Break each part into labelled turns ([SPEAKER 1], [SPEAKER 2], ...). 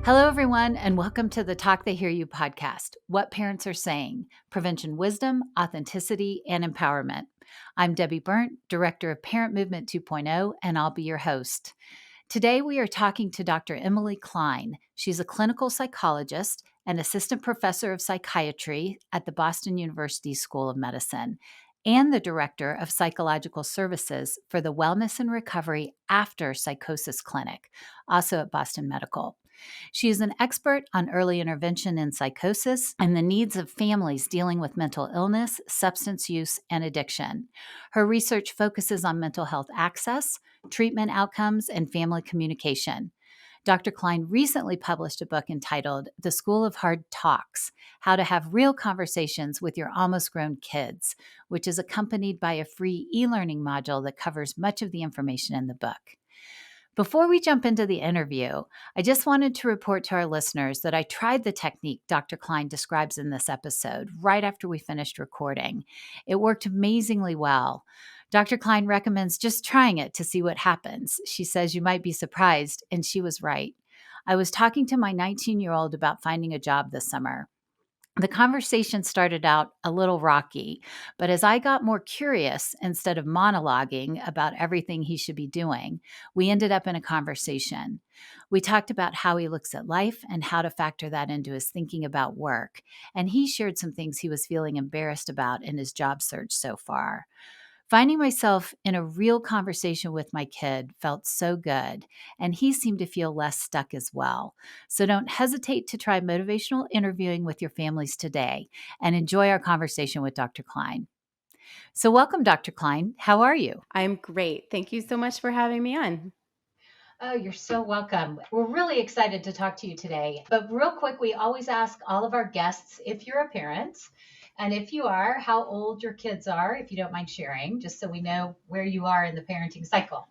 [SPEAKER 1] Hello, everyone, and welcome to the Talk They Hear You podcast, What Parents Are Saying, Prevention Wisdom, Authenticity, and Empowerment. I'm Debbie Burnt, Director of Parent Movement 2.0, and I'll be your host. Today, we are talking to Dr. Emily Klein. She's a clinical psychologist and assistant professor of psychiatry at the Boston University School of Medicine, and the director of psychological services for the Wellness and Recovery After Psychosis Clinic, also at Boston Medical. She is an expert on early intervention in psychosis and the needs of families dealing with mental illness, substance use, and addiction. Her research focuses on mental health access, treatment outcomes, and family communication. Dr. Klein recently published a book entitled The School of Hard Talks: How to Have Real Conversations with Your Almost Grown Kids, which is accompanied by a free e-learning module that covers much of the information in the book. Before we jump into the interview, I just wanted to report to our listeners that I tried the technique Dr. Klein describes in this episode right after we finished recording. It worked amazingly well. Dr. Klein recommends just trying it to see what happens. She says you might be surprised, and she was right. I was talking to my 19-year-old about finding a job this summer. The conversation started out a little rocky, but as I got more curious instead of monologuing about everything he should be doing, we ended up in a conversation. We talked about how he looks at life and how to factor that into his thinking about work, and he shared some things he was feeling embarrassed about in his job search so far. Finding myself in a real conversation with my kid felt so good, and he seemed to feel less stuck as well. So don't hesitate to try motivational interviewing with your families today and enjoy our conversation with Dr. Klein. So welcome, Dr. Klein. How are you?
[SPEAKER 2] I'm great. Thank you so much for having me on.
[SPEAKER 1] Oh, you're so welcome. We're really excited to talk to you today. But real quick, we always ask all of our guests if you're a parent, and if you are, how old your kids are, if you don't mind sharing, just so we know where you are in the parenting cycle.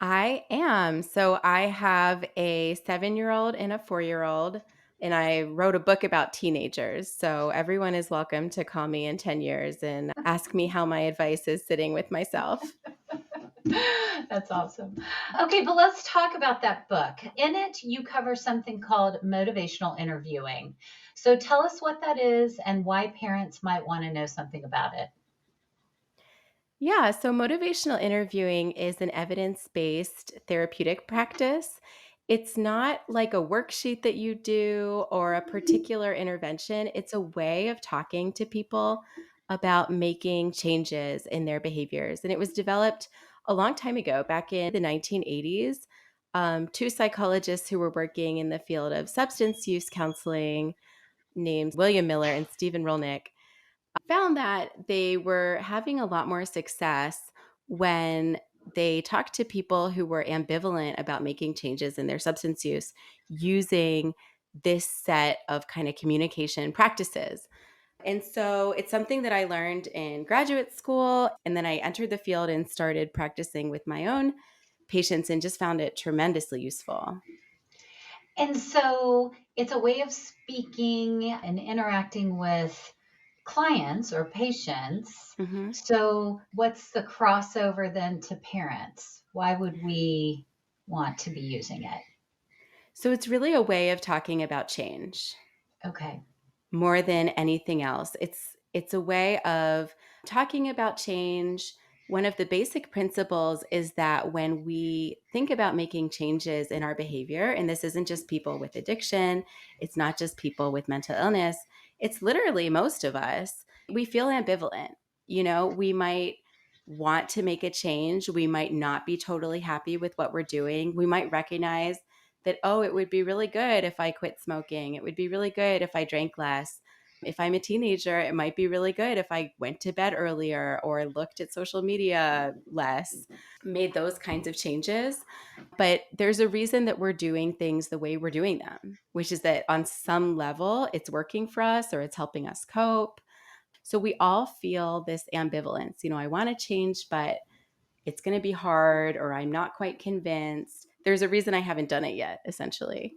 [SPEAKER 2] I am. So I have a 7-year-old and a 4-year-old, and I wrote a book about teenagers. So everyone is welcome to call me in 10 years and ask me how my advice is sitting with myself.
[SPEAKER 1] That's awesome. Okay, but let's talk about that book. In it, you cover something called motivational interviewing. So tell us what that is and why parents might want to know something about it.
[SPEAKER 2] Yeah, so motivational interviewing is an evidence-based therapeutic practice. It's not like a worksheet that you do or a particular intervention. It's a way of talking to people about making changes in their behaviors. And it was developed a long time ago, back in the 1980s. Two psychologists who were working in the field of substance use counseling, named William Miller and Stephen Rolnick, found that they were having a lot more success when they talked to people who were ambivalent about making changes in their substance use using this set of kind of communication practices. And so it's something that I learned in graduate school. And then I entered the field and started practicing with my own patients and just found it tremendously useful.
[SPEAKER 1] And so it's a way of speaking and interacting with clients or patients.
[SPEAKER 2] Mhm.
[SPEAKER 1] So, what's the crossover then to parents? Why would we want to be using it?
[SPEAKER 2] So it's really a way of talking about change.
[SPEAKER 1] Okay.
[SPEAKER 2] More than anything else. It's a way of talking about change. One of the basic principles is that when we think about making changes in our behavior, and this isn't just people with addiction, it's not just people with mental illness, it's literally most of us, we feel ambivalent. We might want to make a change. We might not be totally happy with what we're doing. We might recognize that, oh, it would be really good if I quit smoking. It would be really good if I drank less. If I'm a teenager, it might be really good if I went to bed earlier or looked at social media less, made those kinds of changes. But there's a reason that we're doing things the way we're doing them, which is that on some level, it's working for us or it's helping us cope. So we all feel this ambivalence. I want to change, but it's going to be hard, or I'm not quite convinced. There's a reason I haven't done it yet, essentially.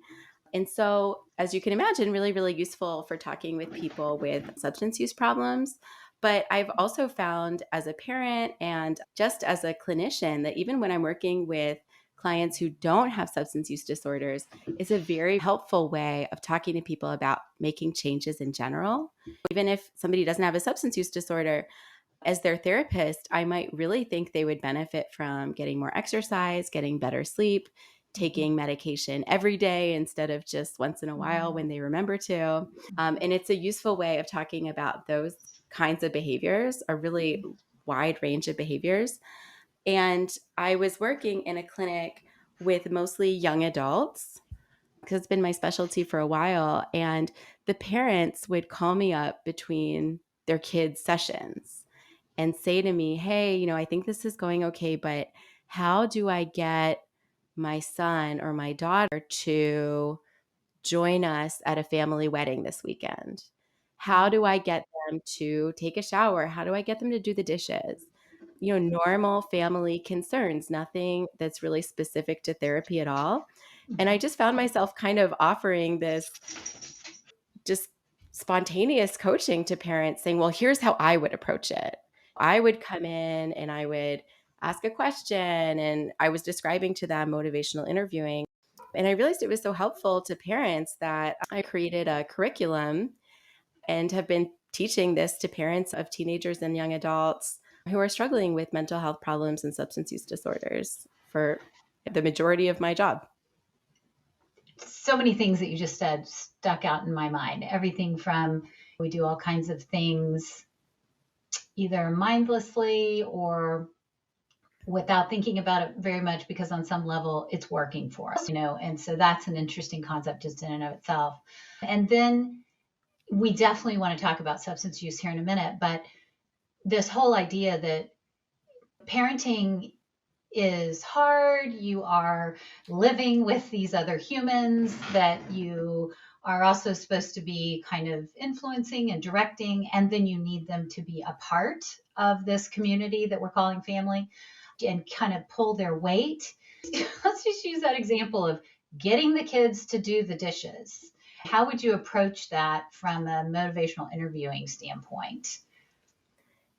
[SPEAKER 2] And so, as you can imagine, really, really useful for talking with people with substance use problems. But I've also found as a parent and just as a clinician that even when I'm working with clients who don't have substance use disorders is a very helpful way of talking to people about making changes in general. Even if somebody doesn't have a substance use disorder, as their therapist, I might really think they would benefit from getting more exercise, getting better sleep, taking medication every day instead of just once in a while when they remember to. And it's a useful way of talking about those kinds of behaviors, a really wide range of behaviors. And I was working in a clinic with mostly young adults because it's been my specialty for a while. And the parents would call me up between their kids' sessions and say to me, hey, I think this is going okay, but how do I get my son or my daughter to join us at a family wedding this weekend? How do I get them to take a shower? How do I get them to do the dishes? Normal family concerns, nothing that's really specific to therapy at all. And I just found myself kind of offering this just spontaneous coaching to parents saying, well, here's how I would approach it. I would come in and I would ask a question, and I was describing to them motivational interviewing. And I realized it was so helpful to parents that I created a curriculum and have been teaching this to parents of teenagers and young adults who are struggling with mental health problems and substance use disorders for the majority of my job.
[SPEAKER 1] So many things that you just said stuck out in my mind. Everything from we do all kinds of things either mindlessly or without thinking about it very much because on some level it's working for us, and so that's an interesting concept just in and of itself. And then we definitely want to talk about substance use here in a minute, but this whole idea that parenting is hard, you are living with these other humans that you are also supposed to be kind of influencing and directing, and then you need them to be a part of this community that we're calling family and kind of pull their weight. Let's just use that example of getting the kids to do the dishes. How would you approach that from a motivational interviewing standpoint?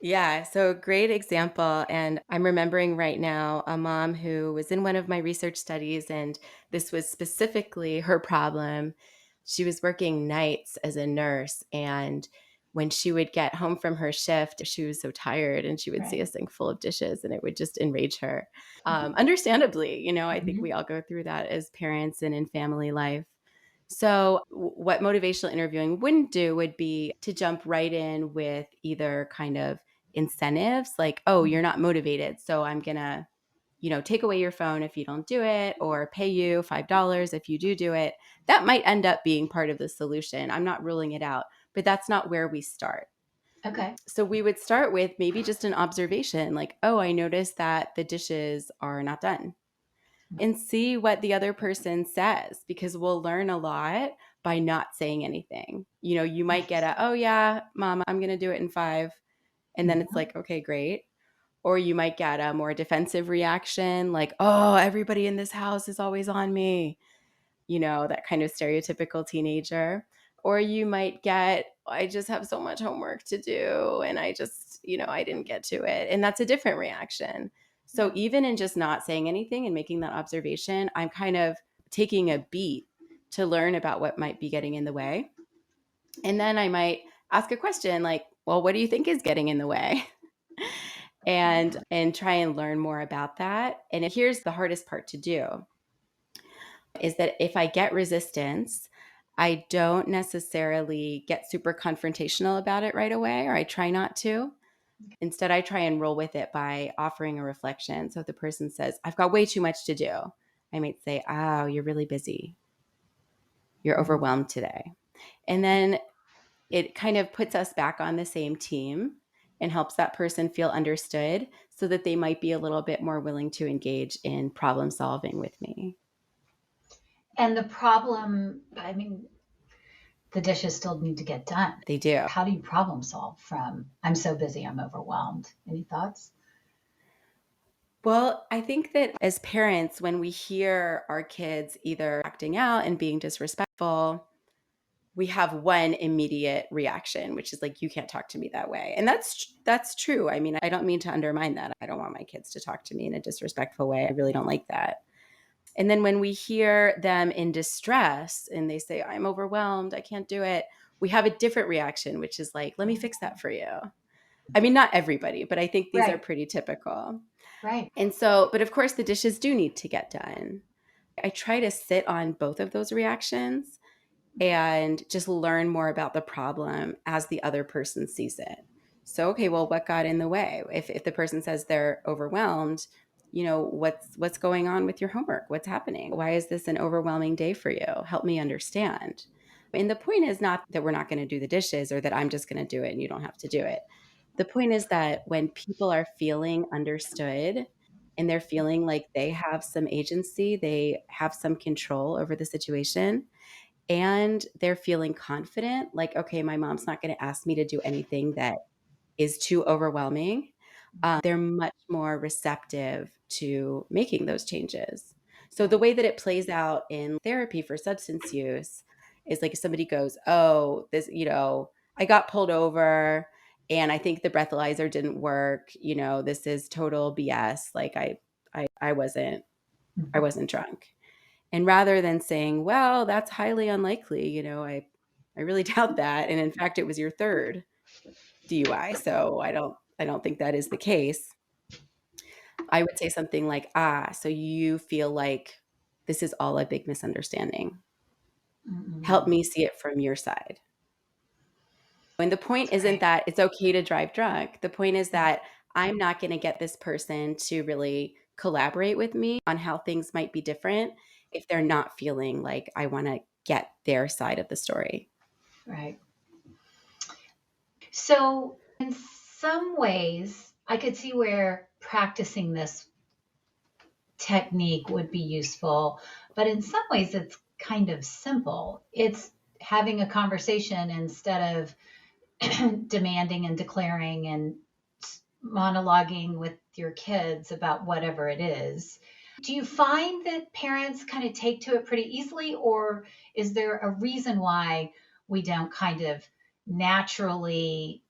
[SPEAKER 2] Yeah, so great example. And I'm remembering right now a mom who was in one of my research studies, and this was specifically her problem. She was working nights as a nurse, and when she would get home from her shift, she was so tired and she would see a sink full of dishes and it would just enrage her. Understandably, I think we all go through that as parents and in family life. So, what motivational interviewing wouldn't do would be to jump right in with either kind of incentives like, oh, you're not motivated, so I'm going to, take away your phone if you don't do it, or pay you $5 if you do it. That might end up being part of the solution. I'm not ruling it out, but that's not where we start.
[SPEAKER 1] Okay.
[SPEAKER 2] So we would start with maybe just an observation like, oh, I noticed that the dishes are not done, and see what the other person says, because we'll learn a lot by not saying anything. You might get a, oh yeah, mom, I'm going to do it in 5. And then it's like, okay, great. Or you might get a more defensive reaction like, oh, everybody in this house is always on me. That kind of stereotypical teenager. Or you might get, I just have so much homework to do and I just, I didn't get to it. And that's a different reaction. So even in just not saying anything and making that observation, I'm kind of taking a beat to learn about what might be getting in the way. And then I might ask a question like, well, what do you think is getting in the way? and try and learn more about that. And here's the hardest part to do is that if I get resistance, I don't necessarily get super confrontational about it right away, or I try not to. Instead, I try and roll with it by offering a reflection. So if the person says, I've got way too much to do, I might say, oh, you're really busy. You're overwhelmed today. And then it kind of puts us back on the same team and helps that person feel understood so that they might be a little bit more willing to engage in problem solving with me.
[SPEAKER 1] And the problem, the dishes still need to get done.
[SPEAKER 2] They do.
[SPEAKER 1] How do you problem solve from, I'm so busy, I'm overwhelmed? Any thoughts?
[SPEAKER 2] Well, I think that as parents, when we hear our kids either acting out and being disrespectful, we have one immediate reaction, which is like, you can't talk to me that way. And that's true. I don't mean to undermine that. I don't want my kids to talk to me in a disrespectful way. I really don't like that. And then when we hear them in distress and they say, I'm overwhelmed, I can't do it, we have a different reaction, which is like, let me fix that for you. I mean, not everybody, but I think these are
[SPEAKER 1] Right.
[SPEAKER 2] pretty typical.
[SPEAKER 1] Right.
[SPEAKER 2] And so, but of course, the dishes do need to get done. I try to sit on both of those reactions and just learn more about the problem as the other person sees it. So, okay, well, what got in the way? If the person says they're overwhelmed, what's going on with your homework? What's happening? Why is this an overwhelming day for you? Help me understand. And the point is not that we're not going to do the dishes or that I'm just going to do it and you don't have to do it. The point is that when people are feeling understood and they're feeling like they have some agency, they have some control over the situation, and they're feeling confident, like, okay, my mom's not going to ask me to do anything that is too overwhelming, they're much more receptive to making those changes. So the
[SPEAKER 1] Right.
[SPEAKER 2] way that it plays out in therapy for substance use is like if somebody goes, oh, this, I got pulled over and I think the breathalyzer didn't work, this is total BS. Like I wasn't, I
[SPEAKER 1] Mhm.
[SPEAKER 2] wasn't drunk. And rather than saying, well, that's highly unlikely, I really doubt that. And in fact, it was your third DUI. So I don't think that is the case. I would say something like, so you feel like this is all a big misunderstanding. Help
[SPEAKER 1] Mm-mm.
[SPEAKER 2] me see it from your side. And the point isn't
[SPEAKER 1] Right.
[SPEAKER 2] that it's okay to drive drunk. The point is that I'm not going to get this person to really collaborate with me on how things might be different if they're not feeling like I want to get their side of the story.
[SPEAKER 1] Right. So, in some ways, I could see where practicing this technique would be useful, but in some ways, it's kind of simple. It's having a conversation instead of demanding and declaring and monologuing with your kids about whatever it is. Do you find that parents kind of take to it pretty easily, or is there a reason why we don't kind of naturally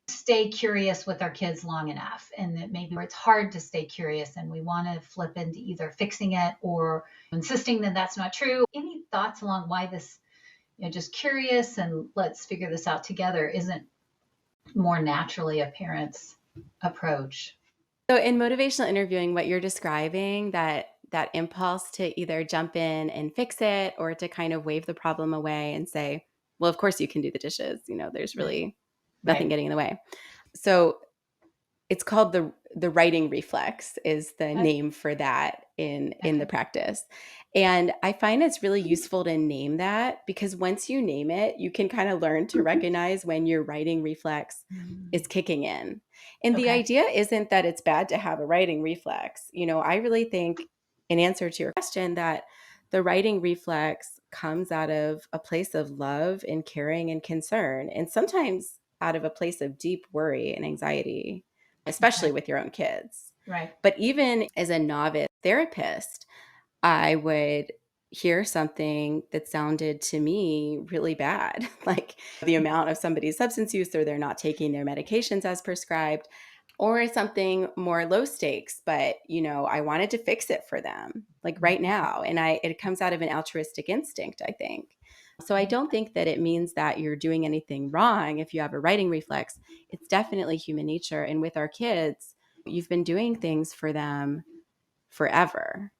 [SPEAKER 1] stay curious with our kids long enough, and that maybe it's hard to stay curious and we want to flip into either fixing it or insisting that that's not true? Any thoughts along why this, just curious and let's figure this out together isn't more naturally a parent's approach?
[SPEAKER 2] So in motivational interviewing, what you're describing, that impulse to either jump in and fix it or to kind of wave the problem away and say, well, of course you can do the dishes. There's
[SPEAKER 1] Right.
[SPEAKER 2] really nothing
[SPEAKER 1] Right.
[SPEAKER 2] getting in the way. So it's called the writing reflex is the
[SPEAKER 1] Okay.
[SPEAKER 2] name for that in the
[SPEAKER 1] Okay.
[SPEAKER 2] practice. And I find it's really useful to name that because once you name it, you can kind of learn to recognize when your writing reflex is kicking in. And the
[SPEAKER 1] Okay.
[SPEAKER 2] idea isn't that it's bad to have a writing reflex. I really think in answer to your question that the writing reflex comes out of a place of love and caring and concern, and sometimes out of a place of deep worry and anxiety, especially
[SPEAKER 1] Okay.
[SPEAKER 2] with your own kids.
[SPEAKER 1] Right.
[SPEAKER 2] But even as a novice therapist, I would hear something that sounded to me really bad, like the amount of somebody's substance use or they're not taking their medications as prescribed, or something more low stakes, but I wanted to fix it for them like right now. And it comes out of an altruistic instinct, I think. So I don't think that it means that you're doing anything wrong if you have a writing reflex. It's definitely human nature. And with our kids, you've been doing things for them forever,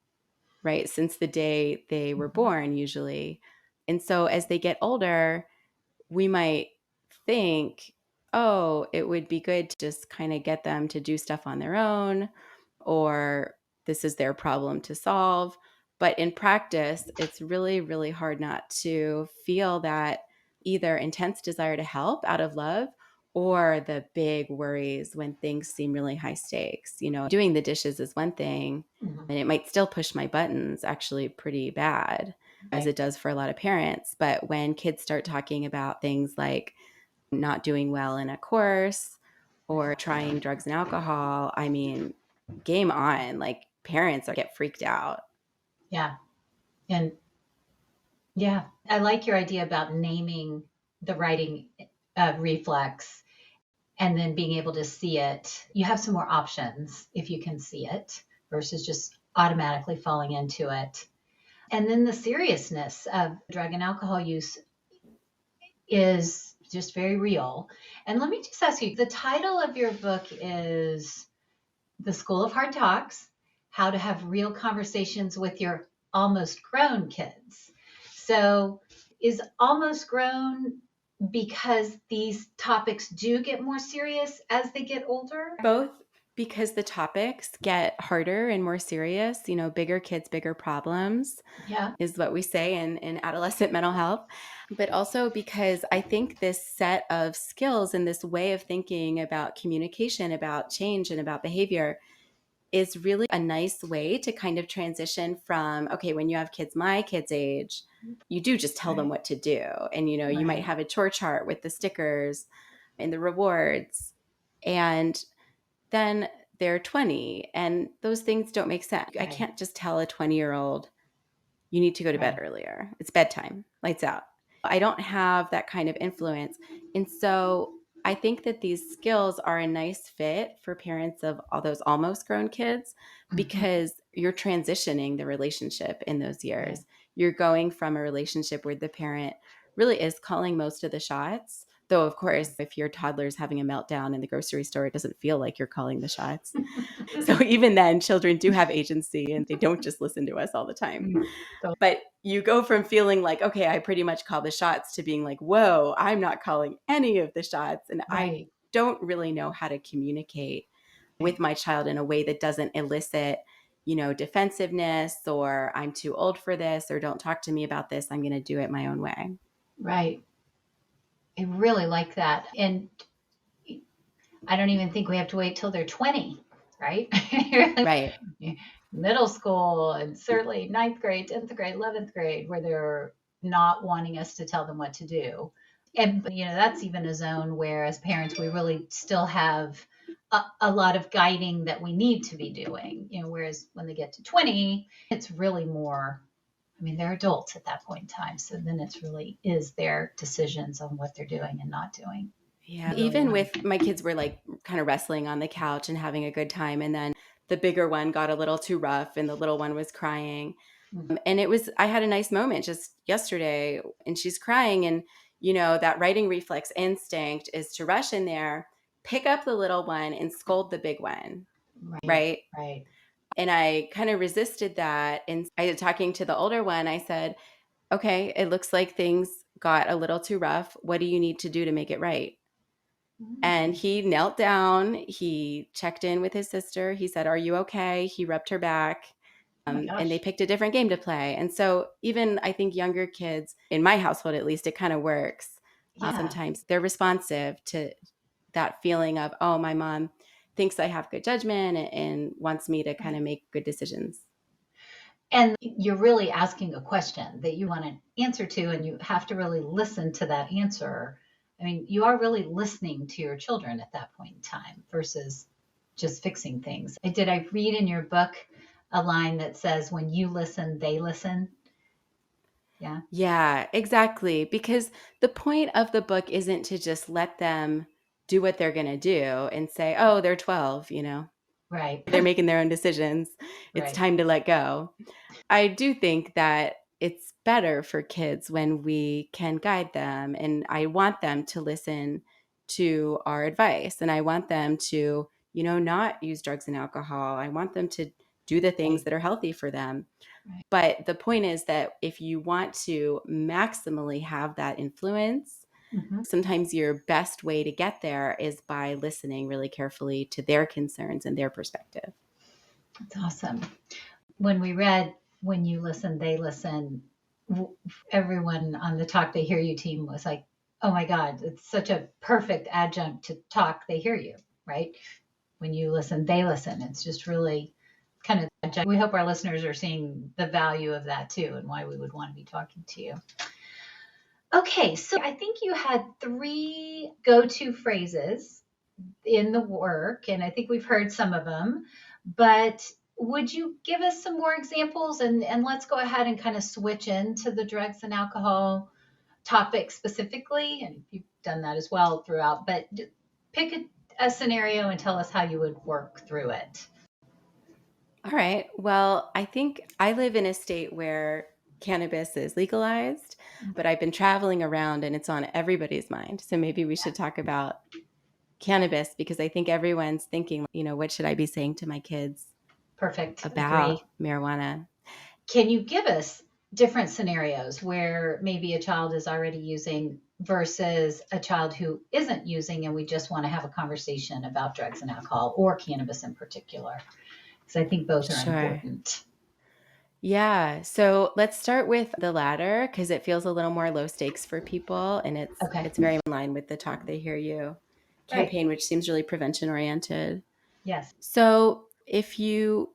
[SPEAKER 2] right? Since the day they were
[SPEAKER 1] Mhm.
[SPEAKER 2] born, usually. And so as they get older, we might think, oh, it would be good to just kind of get them to do stuff on their own, or this is their problem to solve. But in practice, it's really, really hard not to feel that either intense desire to help out of love or the big worries when things seem really high stakes. Doing the dishes is one thing,
[SPEAKER 1] Mhm.
[SPEAKER 2] and it might still push my buttons actually pretty bad, as
[SPEAKER 1] Right.
[SPEAKER 2] it does for a lot of parents. But when kids start talking about things like not doing well in a course or trying drugs and alcohol, I mean, game on. Like parents are get freaked out.
[SPEAKER 1] Yeah. And yeah, I like your idea about naming the writing reflex and then being able to see it. You have some more options if you can see it versus just automatically falling into it. And then the seriousness of drug and alcohol use is just very real. And let me just ask you, the title of your book is The School of Hard Talks: How to Have Real Conversations with Your Almost Grown Kids. So is almost grown because these topics do get more serious as they get older?
[SPEAKER 2] Both, because the topics get harder and more serious, bigger kids, bigger problems
[SPEAKER 1] Yeah.
[SPEAKER 2] is what we say in adolescent mental health. But also because I think this set of skills and this way of thinking about communication, about change, and about behavior is really a nice way to kind of transition from, okay, when you have kids my kids' age, you do just tell them what to do. And, you might
[SPEAKER 1] Right.
[SPEAKER 2] have a chore chart with the stickers and the rewards. And then they're 20 and those things don't make sense. I
[SPEAKER 1] Right.
[SPEAKER 2] can't just tell a 20-year-old, you need to go to bed
[SPEAKER 1] Right.
[SPEAKER 2] earlier. It's bedtime, lights out. I don't have that kind of influence. And so I think that these skills are a nice fit for parents of all those almost grown kids
[SPEAKER 1] Mhm.
[SPEAKER 2] because you're transitioning the relationship in those
[SPEAKER 1] Right.
[SPEAKER 2] years. You're going from a relationship where the parent really is calling most of the shots. Though, of course, if your toddler's having a meltdown in the grocery store, it doesn't feel like you're calling the shots. So even then, children do have agency and they don't just listen to us all the time.
[SPEAKER 1] So,
[SPEAKER 2] But you go from feeling like, okay, I pretty much call the shots to being like, whoa, I'm not calling any of the shots. And I
[SPEAKER 1] right.
[SPEAKER 2] don't really know how to communicate with
[SPEAKER 1] Right.
[SPEAKER 2] my child in a way that doesn't elicit, defensiveness or I'm too old for this or don't talk to me about this. I'm going to do it my own way.
[SPEAKER 1] Right. I really like that. And I don't even think we have to wait till they're 20, right?
[SPEAKER 2] Right.
[SPEAKER 1] Middle school and certainly ninth grade, 10th grade, 11th grade, where they're not wanting us to tell them what to do. And, that's even a zone where as parents, we really still have a lot of guiding that we need to be doing, whereas when they get to 20, it's really more, they're adults at that point in time. So then it's really is their decisions on what they're doing and not doing.
[SPEAKER 2] Yeah.
[SPEAKER 1] Really
[SPEAKER 2] Even
[SPEAKER 1] want
[SPEAKER 2] with my kids were like kind of wrestling on the couch and having a good time. And then the bigger one got a little too rough and the little one was crying.
[SPEAKER 1] to.
[SPEAKER 2] And I had a nice moment just yesterday and she's crying. And, that writing reflex instinct is to rush in there, pick up the little one and scold the big one.
[SPEAKER 1] Right,
[SPEAKER 2] Right.
[SPEAKER 1] right.
[SPEAKER 2] And I kind of resisted that. And talking to the older one, I said, okay, it looks like things got a little too rough. What do you need to do to make it right? And
[SPEAKER 1] Mm.
[SPEAKER 2] he knelt down. He checked in with his sister. He said, are you okay? He rubbed her back.
[SPEAKER 1] Oh my
[SPEAKER 2] And they
[SPEAKER 1] gosh.
[SPEAKER 2] picked a different game to play. And so even I think younger kids, in my household at least, it kind of works.
[SPEAKER 1] Yeah.
[SPEAKER 2] Sometimes they're responsive to that feeling of, oh, my mom thinks I have good judgment and wants me to kind of
[SPEAKER 1] Right.
[SPEAKER 2] make good decisions.
[SPEAKER 1] And you're really asking a question that you want an answer to, and you have to really listen to that answer. You are really listening to your children at that point in time versus just fixing things. Did I read in your book a line that says, when you listen, they listen? Yeah.
[SPEAKER 2] Yeah, exactly. Because the point of the book isn't to just let them do what they're going to do and say, oh, they're 12,
[SPEAKER 1] Right.
[SPEAKER 2] they're making their own decisions. It's
[SPEAKER 1] Right.
[SPEAKER 2] time to let go. I do think that it's better for kids when we can guide them. And I want them to listen to our advice. And I want them to, not use drugs and alcohol. I want them to do the things
[SPEAKER 1] Right.
[SPEAKER 2] that are healthy for them.
[SPEAKER 1] Right.
[SPEAKER 2] But the point is that if you want to maximally have that influence,
[SPEAKER 1] Mm-hmm.
[SPEAKER 2] sometimes your best way to get there is by listening really carefully to their concerns and their perspective.
[SPEAKER 1] That's awesome. When we read when you listen, they listen, everyone on the Talk They Hear You team was like, oh my God, it's such a perfect adjunct to talk, they hear you, right? When you listen, they listen. It's just really kind of adjunct. We hope our listeners are seeing the value of that too and why we would want to be talking to you. Okay, so I think you had 3 go to phrases in the work, and I think we've heard some of them. But would you give us some more examples? And let's go ahead and kind of switch into the drugs and alcohol topic specifically. And you've done that as well throughout, but pick a scenario and tell us how you would work through it.
[SPEAKER 2] All right. Well, I think I live in a state where cannabis is legalized, but I've been traveling around and it's on everybody's mind. So maybe we should talk about cannabis because I think everyone's thinking, what should I be saying to my kids
[SPEAKER 1] Perfect. Agree.
[SPEAKER 2] about marijuana?
[SPEAKER 1] Can you give us different scenarios where maybe a child is already using versus a child who isn't using and we just want to have a conversation about drugs and alcohol or cannabis in particular? Because I think both are
[SPEAKER 2] Sure.
[SPEAKER 1] important.
[SPEAKER 2] Yeah. So let's start with the latter because it feels a little more low stakes for people and it's
[SPEAKER 1] Okay.
[SPEAKER 2] it's very in line with the Talk They Hear You
[SPEAKER 1] Right.
[SPEAKER 2] campaign, which seems really prevention oriented.
[SPEAKER 1] Yes.
[SPEAKER 2] So if you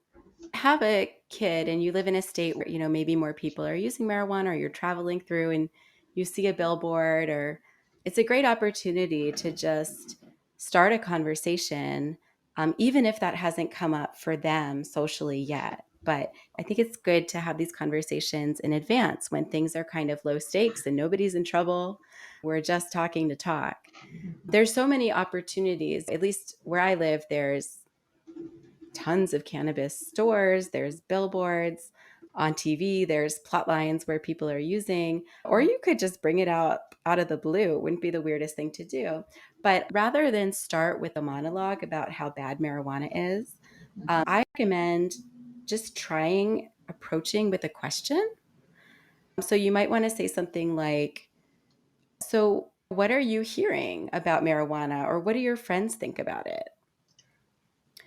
[SPEAKER 2] have a kid and you live in a state where, maybe more people are using marijuana or you're traveling through and you see a billboard or it's a great opportunity to just start a conversation, even if that hasn't come up for them socially yet. But I think it's good to have these conversations in advance when things are kind of low stakes and nobody's in trouble. We're just talking to talk. There's so many opportunities, at least where I live, there's tons of cannabis stores, there's billboards on TV, there's plot lines where people are using, or you could just bring it out of the blue. It wouldn't be the weirdest thing to do. But rather than start with a monologue about how bad marijuana is, I recommend just trying approaching with a question. So you might want to say something like, so what are you hearing about marijuana, or what do your friends think about it?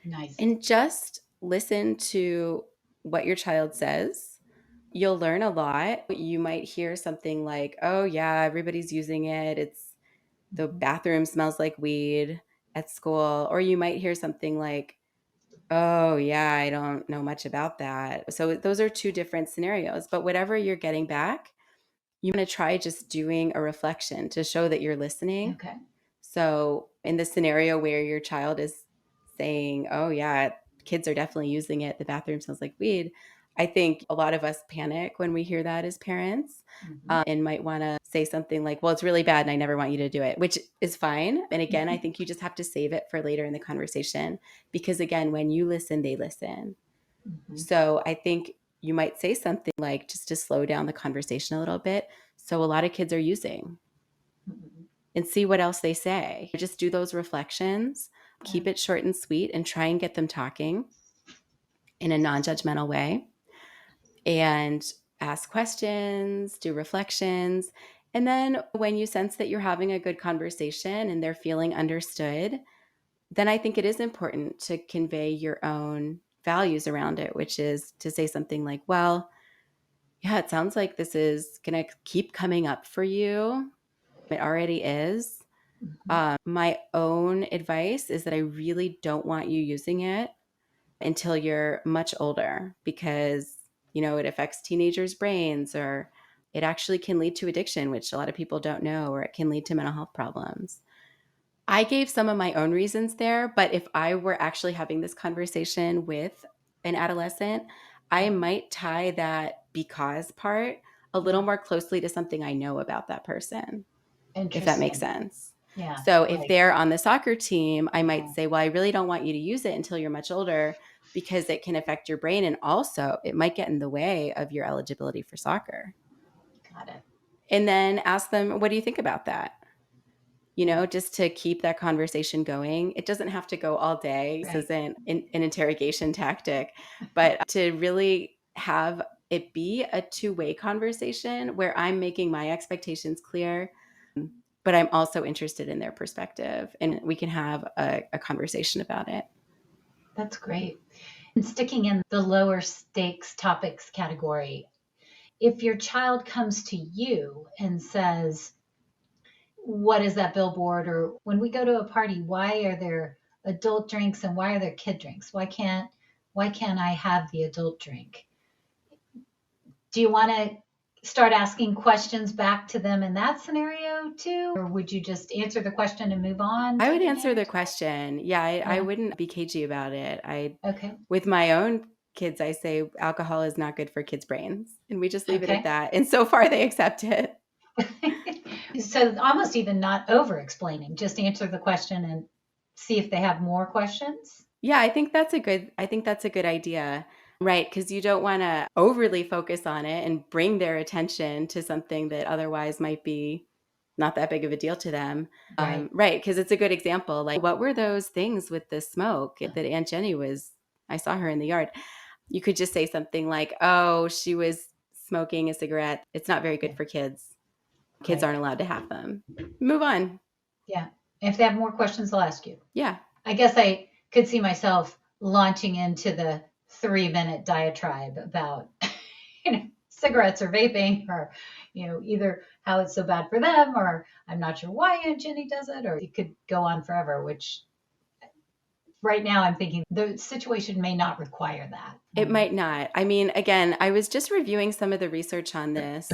[SPEAKER 1] Nice.
[SPEAKER 2] And just listen to what your child says. You'll learn a lot. You might hear something like, oh, yeah, everybody's using it. The bathroom smells like weed at school. Or you might hear something like, oh, yeah, I don't know much about that. So those are two different scenarios. But whatever you're getting back, you want to try just doing a reflection to show that you're listening.
[SPEAKER 1] Okay.
[SPEAKER 2] So in the scenario where your child is saying, oh, yeah, kids are definitely using it, the bathroom smells like weed, I think a lot of us panic when we hear that as parents, and might want to say something like, well, it's really bad and I never want you to do it, which is fine. And again, I think you just have to save it for later in the conversation because, again, when you listen, they listen. So I think you might say something like, just to slow down the conversation a little bit. So a lot of kids are using, and see what else they say. Just do those reflections, keep it short and sweet, and try and get them talking in a non judgmental way and ask questions, do reflections. And then when you sense that you're having a good conversation and they're feeling understood, then I think it is important to convey your own values around it, which is to say something like, well, yeah, it sounds like this is going to keep coming up for you. It already is. My own advice is that I really don't want you using it until you're much older because, it affects teenagers' brains or it actually can lead to addiction, which a lot of people don't know, or it can lead to mental health problems. I gave some of my own reasons there, but if I were actually having this conversation with an adolescent, I might tie that because part a little
[SPEAKER 1] Yeah.
[SPEAKER 2] more closely to something I know about that person, if that makes
[SPEAKER 1] Interesting.
[SPEAKER 2] sense.
[SPEAKER 1] Yeah.
[SPEAKER 2] So if
[SPEAKER 1] Right.
[SPEAKER 2] they're on the soccer team, I might
[SPEAKER 1] Yeah.
[SPEAKER 2] say, well, I really don't want you to use it until you're much older because it can affect your brain. And also, it might get in the way of your eligibility for soccer.
[SPEAKER 1] Got it.
[SPEAKER 2] And then ask them, what do you think about that?
[SPEAKER 1] Yeah.
[SPEAKER 2] Just to keep that conversation going. It doesn't have to go all day. This
[SPEAKER 1] Right.
[SPEAKER 2] isn't an interrogation tactic, but to really have it be a two-way conversation where I'm making my expectations clear, but I'm also interested in their perspective and we can have a conversation about it.
[SPEAKER 1] That's great. And sticking in the lower stakes topics category, if your child comes to you and says, what is that billboard? Or when we go to a party, why are there adult drinks and why are there kid drinks? Why can't I have the adult drink? Do you want to start asking questions back to them in that scenario too? Or would you just answer the question and move on
[SPEAKER 2] I
[SPEAKER 1] to
[SPEAKER 2] would
[SPEAKER 1] the
[SPEAKER 2] answer the
[SPEAKER 1] next?
[SPEAKER 2] question. Yeah, I
[SPEAKER 1] Yeah.
[SPEAKER 2] wouldn't be cagey about it.
[SPEAKER 1] Okay.
[SPEAKER 2] With my own kids, I say alcohol is not good for kids' brains, and we just leave it at
[SPEAKER 1] Okay.
[SPEAKER 2] that. And so far, they accept it.
[SPEAKER 1] So almost even not over explaining, just answer the question and see if they have more questions.
[SPEAKER 2] Yeah, I think that's a good idea. Right, because you don't want to overly focus on it and bring their attention to something that otherwise might be not that big of a deal to them.
[SPEAKER 1] Right.
[SPEAKER 2] Right, because it's a good example. Like, what were those things with the smoke that Aunt Jenny was? I saw her in the yard. You could just say something like, "Oh, she was smoking a cigarette. It's not very good for kids. Kids
[SPEAKER 1] Right.
[SPEAKER 2] aren't allowed to have them." Move on.
[SPEAKER 1] Yeah. If they have more questions, they'll ask you.
[SPEAKER 2] Yeah.
[SPEAKER 1] I guess I could see myself launching into the 3-minute diatribe about cigarettes or vaping, or either how it's so bad for them, or I'm not sure why Aunt Jenny does it, or it could go on forever, which right now I'm thinking the situation may not require that.
[SPEAKER 2] It might not. I mean, again, I was just reviewing some of the research on this,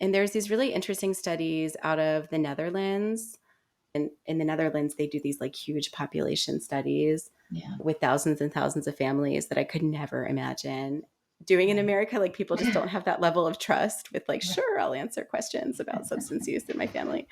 [SPEAKER 2] and there's these really interesting studies out of the Netherlands. And in the Netherlands, they do these like huge population studies
[SPEAKER 1] Yeah.
[SPEAKER 2] with thousands and thousands of families that I could never imagine doing in
[SPEAKER 1] Right.
[SPEAKER 2] America. Like, people just don't have that level of trust with like, sure, I'll answer questions about substance use in my family.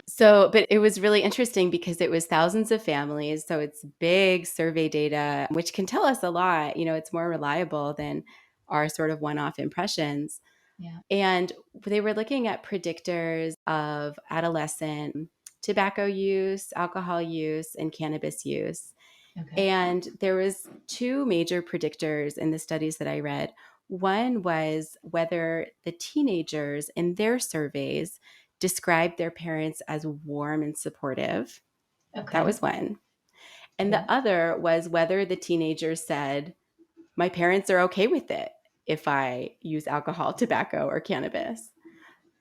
[SPEAKER 2] So, but it was really interesting because it was thousands of families. So it's big survey data, which can tell us a lot. It's more reliable than our sort of one off impressions.
[SPEAKER 1] Yeah.
[SPEAKER 2] And they were looking at predictors of adolescent tobacco use, alcohol use, and cannabis use.
[SPEAKER 1] Okay.
[SPEAKER 2] And there was two major predictors in the studies that I read. One was whether the teenagers in their surveys described their parents as warm and supportive. That
[SPEAKER 1] Okay.
[SPEAKER 2] was one. And the
[SPEAKER 1] Okay.
[SPEAKER 2] other was whether the teenagers said, my parents are okay with it if I use alcohol, tobacco, or cannabis.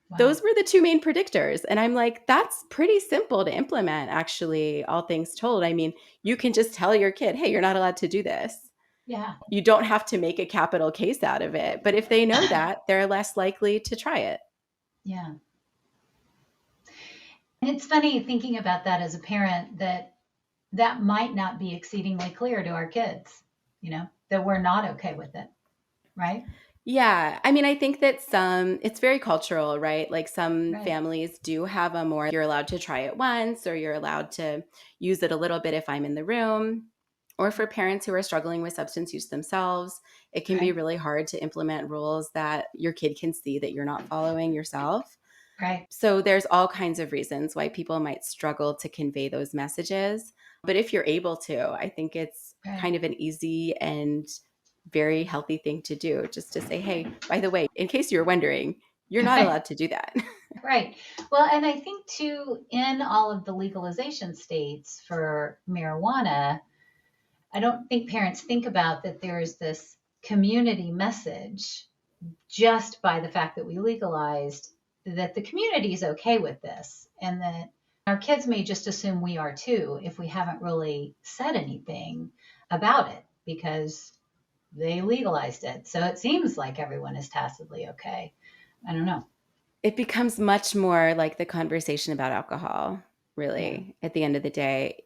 [SPEAKER 1] Wow.
[SPEAKER 2] Those were the two main predictors. And I'm like, that's pretty simple to implement, actually, all things told. I mean, you can just tell your kid, hey, you're not allowed to do this.
[SPEAKER 1] Yeah.
[SPEAKER 2] You don't have to make a capital case out of it. But if they know that, they're less likely to try it.
[SPEAKER 1] Yeah. And it's funny thinking about that as a parent, that might not be exceedingly clear to our kids, that we're not okay with it, right?
[SPEAKER 2] Yeah. I mean, I think that it's very cultural, right? Like, some
[SPEAKER 1] Right.
[SPEAKER 2] families do have a more, you're allowed to try it once, or you're allowed to use it a little bit if I'm in the room. Or for parents who are struggling with substance use themselves, it can be
[SPEAKER 1] Right.
[SPEAKER 2] really hard to implement rules that your kid can see that you're not following yourself.
[SPEAKER 1] Right.
[SPEAKER 2] So there's all kinds of reasons why people might struggle to convey those messages. But if you're able to, I think it's
[SPEAKER 1] Right.
[SPEAKER 2] kind of an easy and very healthy thing to do, just to say, hey, by the way, in case you're wondering, you're not
[SPEAKER 1] Right.
[SPEAKER 2] allowed to do that.
[SPEAKER 1] Right. Well, and I think too, in all of the legalization states for marijuana, I don't think parents think about that there is this community message just by the fact that we legalized, that the community is okay with this, and that our kids may just assume we are too if we haven't really said anything about it because they legalized it. So it seems like everyone is tacitly okay. I don't know.
[SPEAKER 2] It becomes much more like the conversation about alcohol,
[SPEAKER 1] Yeah.
[SPEAKER 2] really, at the end of the day.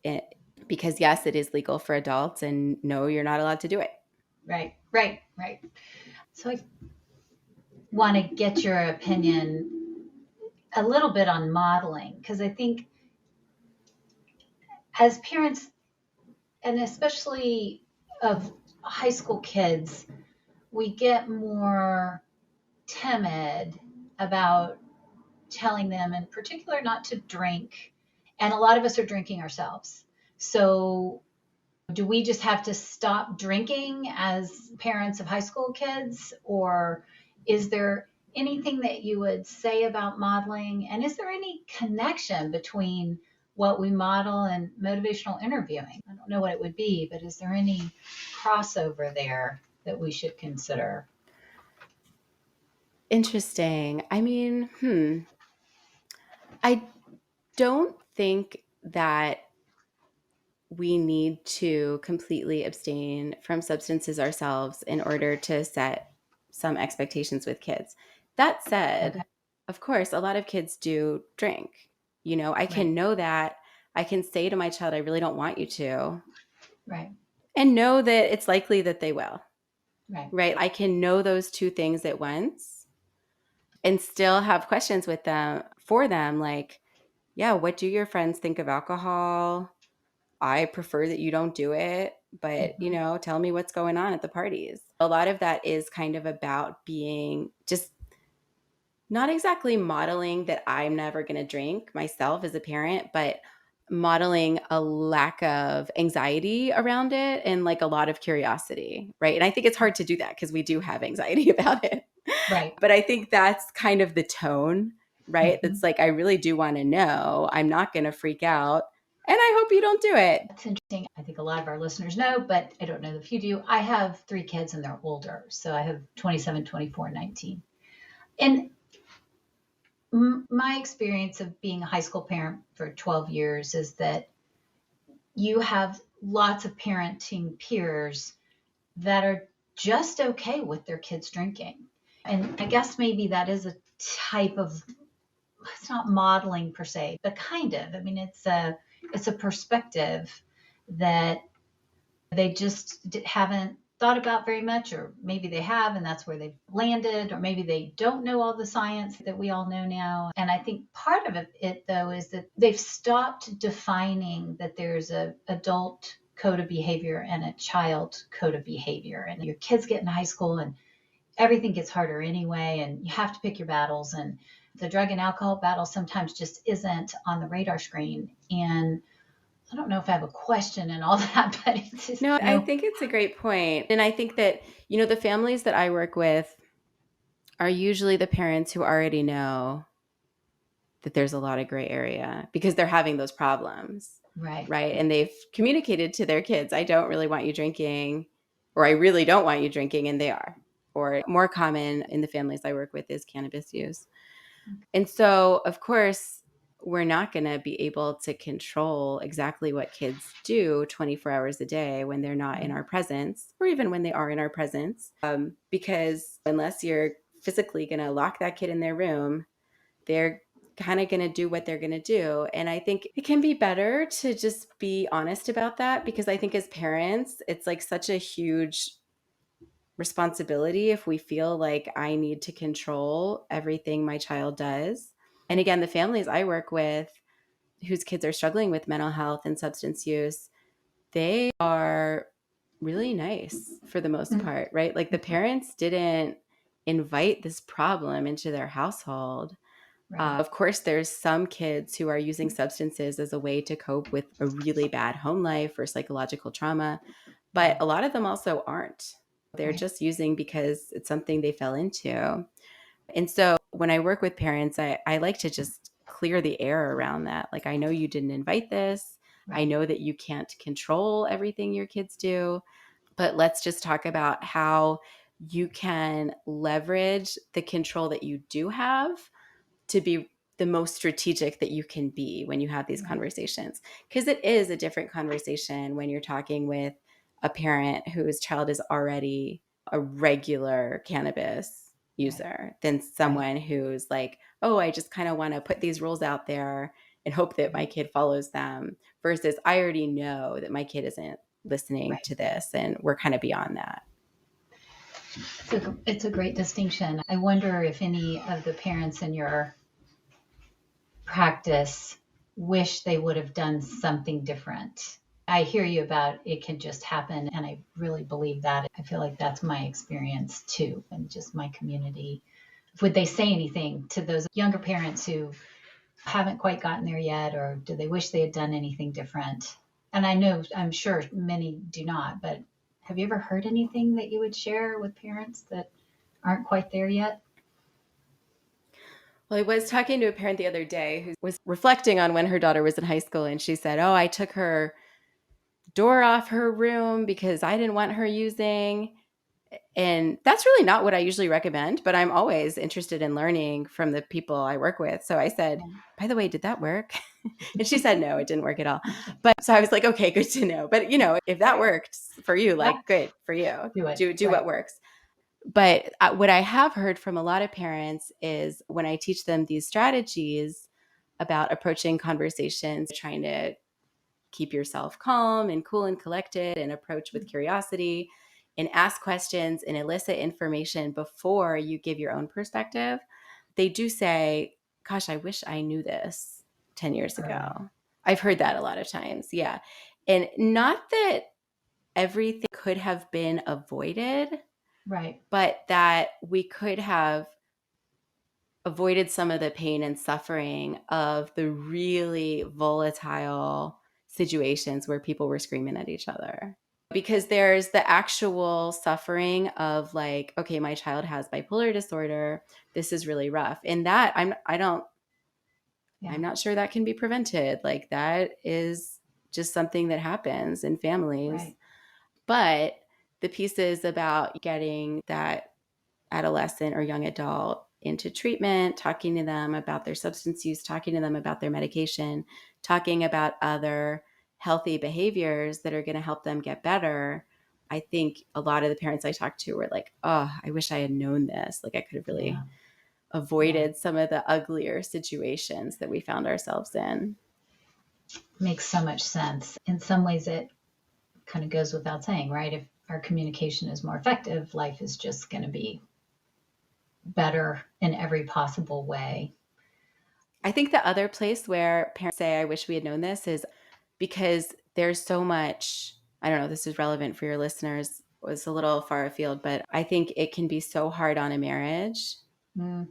[SPEAKER 2] Because yes, it is legal for adults, and no, you're not allowed to do it.
[SPEAKER 1] Right. Right. Right. So I want to get your opinion a little bit on modeling, because I think as parents, and especially of high school kids, we get more timid about telling them, in particular, not to drink. And a lot of us are drinking ourselves. So, do we just have to stop drinking as parents of high school kids? Or is there anything that you would say about modeling? And is there any connection between what we model and motivational interviewing? I don't know what it would be, but is there any crossover there that we should consider?
[SPEAKER 2] Interesting. I mean, I don't think that we need to completely abstain from substances ourselves in order to set some expectations with kids. That
[SPEAKER 1] Okay.
[SPEAKER 2] said, of course, a lot of kids do drink. I
[SPEAKER 1] Right.
[SPEAKER 2] can know that. I can say to my child, I really don't want you to,
[SPEAKER 1] Right.
[SPEAKER 2] and know that it's likely that they will,
[SPEAKER 1] Right.
[SPEAKER 2] right? I can know those two things at once and still have questions with them for them, like, yeah, what do your friends think of alcohol? I prefer that you don't do it, but, tell me what's going on at the parties. A lot of that is kind of about being just not exactly modeling that I'm never going to drink myself as a parent, but modeling a lack of anxiety around it and like a lot of curiosity, right? And I think it's hard to do that because we do have anxiety about it.
[SPEAKER 1] Right.
[SPEAKER 2] But I think that's kind of the tone, right? That's like, I really do want to know. I'm not going to freak out. And I hope you don't do it.
[SPEAKER 1] That's interesting. I think a lot of our listeners know, but I don't know if you do. I have 3 kids and they're older. So I have 27, 24, 19. And my experience of being a high school parent for 12 years is that you have lots of parenting peers that are just okay with their kids drinking. And I guess maybe that is a type of, it's not modeling per se, but kind of. I mean, it's a perspective that they just haven't thought about very much, or maybe they have and that's where they've landed, or maybe they don't know all the science that we all know now. And I think part of it though is that they've stopped defining that there's a adult code of behavior and a child code of behavior, and your kids get in high school and everything gets harder anyway, and you have to pick your battles, and the drug and alcohol battle sometimes just isn't on the radar screen. And I don't know if I have a question and all that, but it's just,
[SPEAKER 2] No, I think it's a great point. And I think that, the families that I work with are usually the parents who already know that there's a lot of gray area because they're having those problems.
[SPEAKER 1] right.
[SPEAKER 2] Right. And they've communicated to their kids, I don't really want you drinking, or I really don't want you drinking. And they are. Or more common in the families I work with is cannabis use. And so, of course, we're not going to be able to control exactly what kids do 24 hours a day when they're not in our presence, or even when they are in our presence, because unless you're physically going to lock that kid in their room, they're kind of going to do what they're going to do. And I think it can be better to just be honest about that, because I think as parents, it's like such a huge responsibility if we feel like I need to control everything my child does. And again, the families I work with whose kids are struggling with mental health and substance use, they are really nice for the most part, right? Like the parents didn't invite this problem into their household.
[SPEAKER 1] Right.
[SPEAKER 2] Of course, there's some kids who are using substances as a way to cope with a really bad home life or psychological trauma, but a lot of them also aren't. They're just using because it's something they fell into. And so when I work with parents, I like to just clear the air around that. Like, I know you didn't invite this. I know that you can't control everything your kids do, but let's just talk about how you can leverage the control that you do have to be the most strategic that you can be when you have these conversations. Because it is a different conversation when you're talking with a parent whose child is already a regular cannabis user than someone who's like, oh, I just kind of want to put these rules out there and hope that my kid follows them, versus I already know that my kid isn't listening to this and we're kind of beyond that.
[SPEAKER 1] It's a great distinction. I wonder if any of the parents in your practice wish they would have done something different. I hear you about it can just happen, and I really believe that. I feel like that's my experience too, and just my community. Would they say anything to those younger parents who haven't quite gotten there yet, or do they wish they had done anything different? And I'm sure many do not, but have you ever heard anything that you would share with parents that aren't quite there yet?
[SPEAKER 2] Well, I was talking to a parent the other day who was reflecting on when her daughter was in high school, and she said, oh, I took her door off her room because I didn't want her using. And that's really not what I usually recommend, but I'm always interested in learning from the people I work with. So I said, by the way, did that work? And she said, no, it didn't work at all. But so I was like, okay, good to know. But if that worked for you, like, good for you.
[SPEAKER 1] Do it.
[SPEAKER 2] Do what works. But what I have heard from a lot of parents is when I teach them these strategies about approaching conversations, trying to keep yourself calm and cool and collected and approach with curiosity and ask questions and elicit information before you give your own perspective, they do say, gosh, I wish I knew this 10 years ago. I've heard that a lot of times. Yeah. And not that everything could have been avoided,
[SPEAKER 1] Right.
[SPEAKER 2] but that we could have avoided some of the pain and suffering of the really volatile situations where people were screaming at each other. Because there's the actual suffering of like, okay, my child has bipolar disorder. This is really rough. And that I'm not sure that can be prevented. Like that is just something that happens in families.
[SPEAKER 1] Right.
[SPEAKER 2] But the pieces about getting that adolescent or young adult into treatment, talking to them about their substance use, talking to them about their medication, talking about other healthy behaviors that are going to help them get better. I think a lot of the parents I talked to were like, oh, I wish I had known this. Like I could have really
[SPEAKER 1] Yeah.
[SPEAKER 2] avoided some of the uglier situations that we found ourselves in.
[SPEAKER 1] Makes so much sense. In some ways, it kind of goes without saying, right? If our communication is more effective, life is just going to be better in every possible way.
[SPEAKER 2] I think the other place where parents say, I wish we had known this is because there's so much, I don't know, this is relevant for your listeners, was a little far afield, but I think it can be so hard on a marriage
[SPEAKER 1] Mm,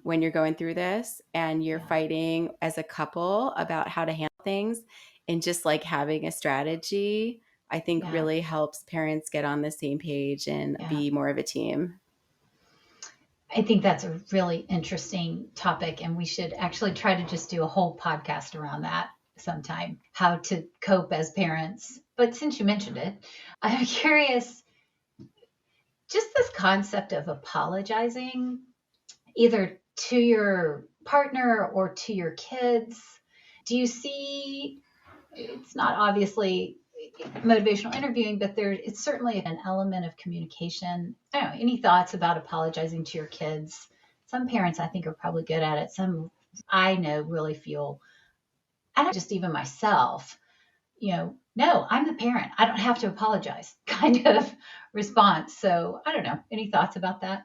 [SPEAKER 2] when you're going through this and you're
[SPEAKER 1] yeah.
[SPEAKER 2] fighting as a couple about how to handle things, and just like having a strategy, I think
[SPEAKER 1] Yeah.
[SPEAKER 2] really helps parents get on the same page and
[SPEAKER 1] Yeah.
[SPEAKER 2] be more of a team.
[SPEAKER 1] I think that's a really interesting topic, and we should actually try to just do a whole podcast around that sometime, how to cope as parents. But since you mentioned it, I'm curious, just this concept of apologizing either to your partner or to your kids. Do you see, it's not obviously motivational interviewing, but it's certainly an element of communication. I don't know, any thoughts about apologizing to your kids? Some parents I think are probably good at it. Some I know really feel, I don't just even myself, no, I'm the parent. I don't have to apologize kind of response. So I don't know. Any thoughts about that?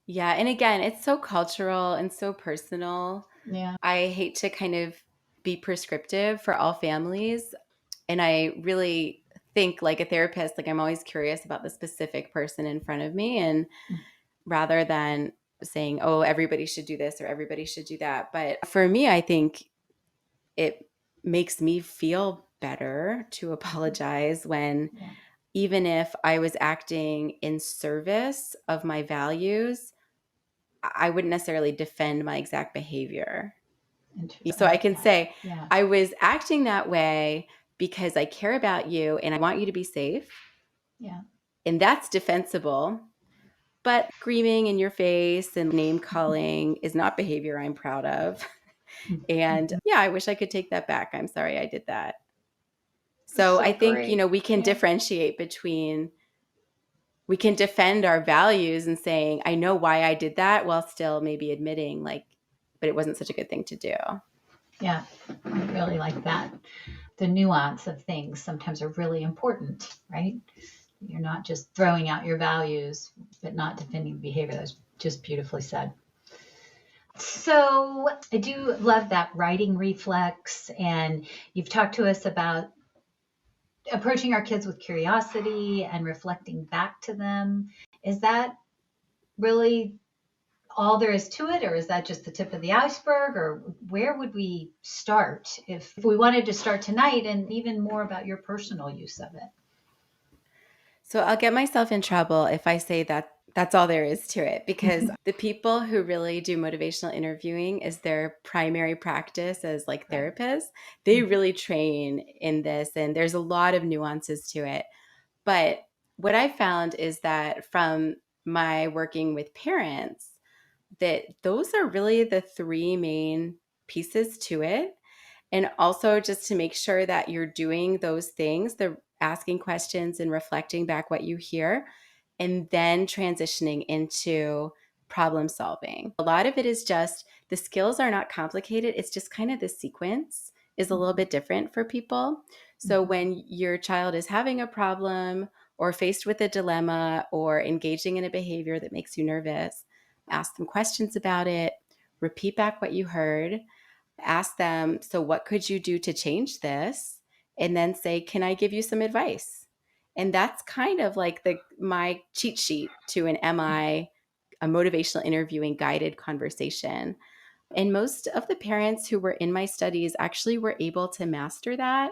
[SPEAKER 2] Yeah. And again, it's so cultural and so personal.
[SPEAKER 1] Yeah.
[SPEAKER 2] I hate to kind of be prescriptive for all families. And I really think like a therapist, like I'm always curious about the specific person in front of me. And rather than saying, oh, everybody should do this or everybody should do that. But for me, I think it makes me feel better to apologize when,
[SPEAKER 1] Yeah.
[SPEAKER 2] even if I was acting in service of my values, I wouldn't necessarily defend my exact behavior.
[SPEAKER 1] Interesting. I
[SPEAKER 2] So I
[SPEAKER 1] like
[SPEAKER 2] can
[SPEAKER 1] that.
[SPEAKER 2] say,
[SPEAKER 1] Yeah.
[SPEAKER 2] I was acting that way because I care about you and I want you to be safe.
[SPEAKER 1] Yeah.
[SPEAKER 2] And that's defensible. But screaming in your face and name calling is not behavior I'm proud of. And yeah, I wish I could take that back. I'm sorry I did that. So I
[SPEAKER 1] So
[SPEAKER 2] think,
[SPEAKER 1] great.
[SPEAKER 2] we can
[SPEAKER 1] Yeah.
[SPEAKER 2] differentiate between, we can defend our values and saying, I know why I did that, while still maybe admitting like, but it wasn't such a good thing to do.
[SPEAKER 1] Yeah. I really like that. The nuance of things sometimes are really important, right? You're not just throwing out your values, but not defending the behavior. That's just beautifully said. So I do love that writing reflex. And you've talked to us about approaching our kids with curiosity and reflecting back to them. Is that really all there is to it, or is that just the tip of the iceberg, or where would we start if we wanted to start tonight, and even more about your personal use of it?
[SPEAKER 2] So I'll get myself in trouble if I say that that's all there is to it, because the people who really do motivational interviewing as their primary practice as like
[SPEAKER 1] Right.
[SPEAKER 2] therapists, they really train in this and there's a lot of nuances to it. But what I found is that from my working with parents, that those are really the three main pieces to it. And also just to make sure that you're doing those things, the asking questions and reflecting back what you hear, and then transitioning into problem solving. A lot of it is just the skills are not complicated. It's just kind of the sequence is a little
[SPEAKER 1] Mhm.
[SPEAKER 2] bit different for people. So
[SPEAKER 1] Mhm.
[SPEAKER 2] when your child is having a problem or faced with a dilemma or engaging in a behavior that makes you nervous, ask them questions about it, repeat back what you heard, ask them, so what could you do to change this? and then say, can I give you some advice? And that's kind of like my cheat sheet to an MI, a motivational interviewing guided conversation. And most of the parents who were in my studies actually were able to master that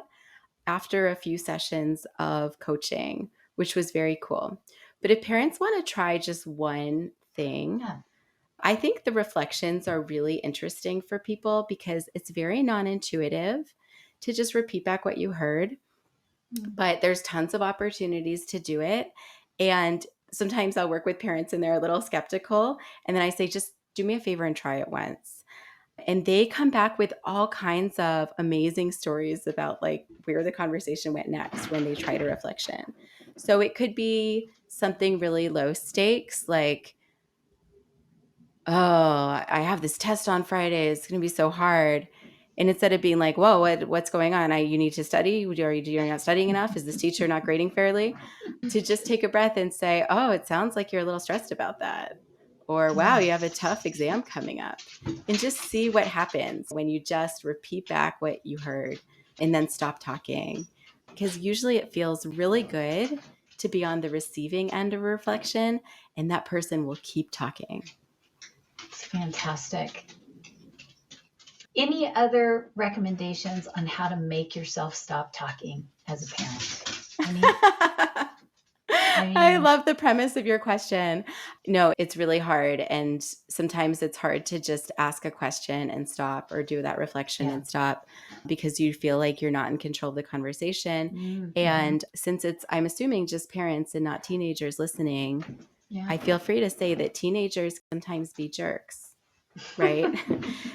[SPEAKER 2] after a few sessions of coaching, which was very cool. But if parents want to try just one thing,
[SPEAKER 1] Yeah.
[SPEAKER 2] I think the reflections are really interesting for people because it's very non-intuitive to just repeat back what you heard. But there's tons of opportunities to do it. And sometimes I'll work with parents and they're a little skeptical. And then I say, just do me a favor and try it once. And they come back with all kinds of amazing stories about like where the conversation went next when they tried a reflection. So it could be something really low stakes, like, oh, I have this test on Friday. It's going to be so hard. And instead of being like, whoa, what's going on? You need to study. You're not studying enough. Is this teacher not grading fairly? To just take a breath and say, oh, it sounds like you're a little stressed about that. Or, wow, you have a tough exam coming up. And just see what happens when you just repeat back what you heard and then stop talking. Because usually it feels really good to be on the receiving end of a reflection, and that person will keep talking.
[SPEAKER 1] It's fantastic. Any other recommendations on how to make yourself stop talking as a parent?
[SPEAKER 2] I love the premise of your question. No, it's really hard. And sometimes it's hard to just ask a question and stop, or do that reflection and stop, because you feel like you're not in control of the conversation.
[SPEAKER 1] Mm-hmm.
[SPEAKER 2] And since I'm assuming just parents and not teenagers listening, I feel free to say that teenagers sometimes be jerks. Right?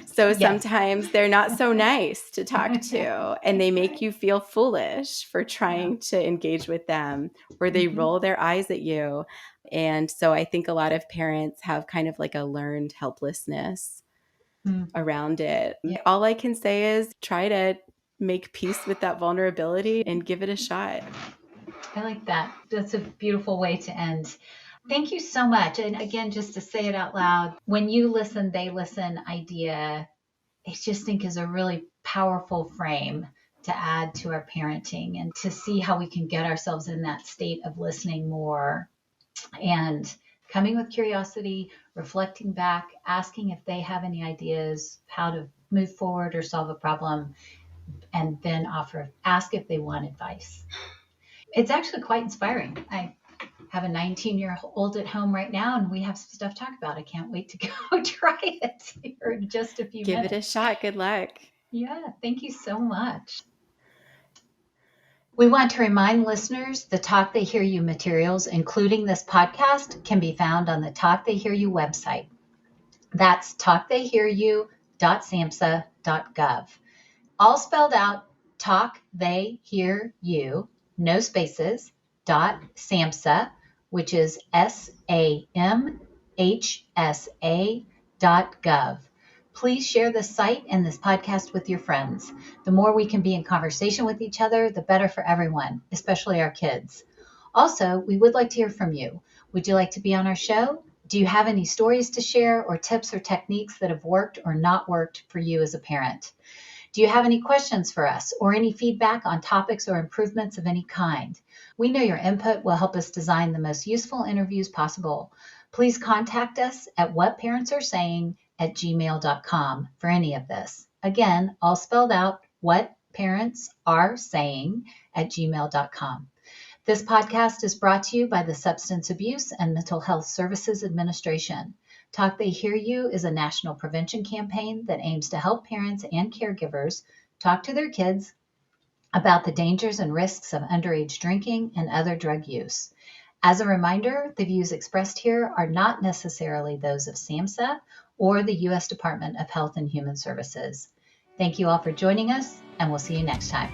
[SPEAKER 2] So sometimes they're not so nice to talk to, and they make you feel foolish for trying to engage with them, or they roll their eyes at you. And so I think a lot of parents have kind of like a learned helplessness around it. All I can say is try to make peace with that vulnerability and give it a shot.
[SPEAKER 1] I like that. That's a beautiful way to end. Thank you so much. And again, just to say it out loud, when you listen, they listen idea, I just think is a really powerful frame to add to our parenting, and to see how we can get ourselves in that state of listening more and coming with curiosity, reflecting back, asking if they have any ideas how to move forward or solve a problem, and then ask if they want advice. It's actually quite inspiring. I have a 19-year-old at home right now, and we have some stuff to talk about. I can't wait to go try it here in just a few minutes.
[SPEAKER 2] Give it a shot. Good luck.
[SPEAKER 1] Yeah, thank you so much. We want to remind listeners the Talk They Hear You materials, including this podcast, can be found on the Talk They Hear You website. That's talktheyhearyou.samhsa.gov. All spelled out, Talk They Hear You, no spaces, .samhsa, which is SAMHSA.gov. Please share this site and this podcast with your friends. The more we can be in conversation with each other, the better for everyone, especially our kids. Also, we would like to hear from you. Would you like to be on our show? Do you have any stories to share, or tips or techniques that have worked or not worked for you as a parent? Do you have any questions for us, or any feedback on topics or improvements of any kind? We know your input will help us design the most useful interviews possible. Please contact us at whatparentsAreSaying@gmail.com for any of this. Again, all spelled out, whatparentsAreSaying@gmail.com. This podcast is brought to you by the Substance Abuse and Mental Health Services Administration. Talk They Hear You is a national prevention campaign that aims to help parents and caregivers talk to their kids about the dangers and risks of underage drinking and other drug use. As a reminder, the views expressed here are not necessarily those of SAMHSA or the U.S. Department of Health and Human Services. Thank you all for joining us, and we'll see you next time.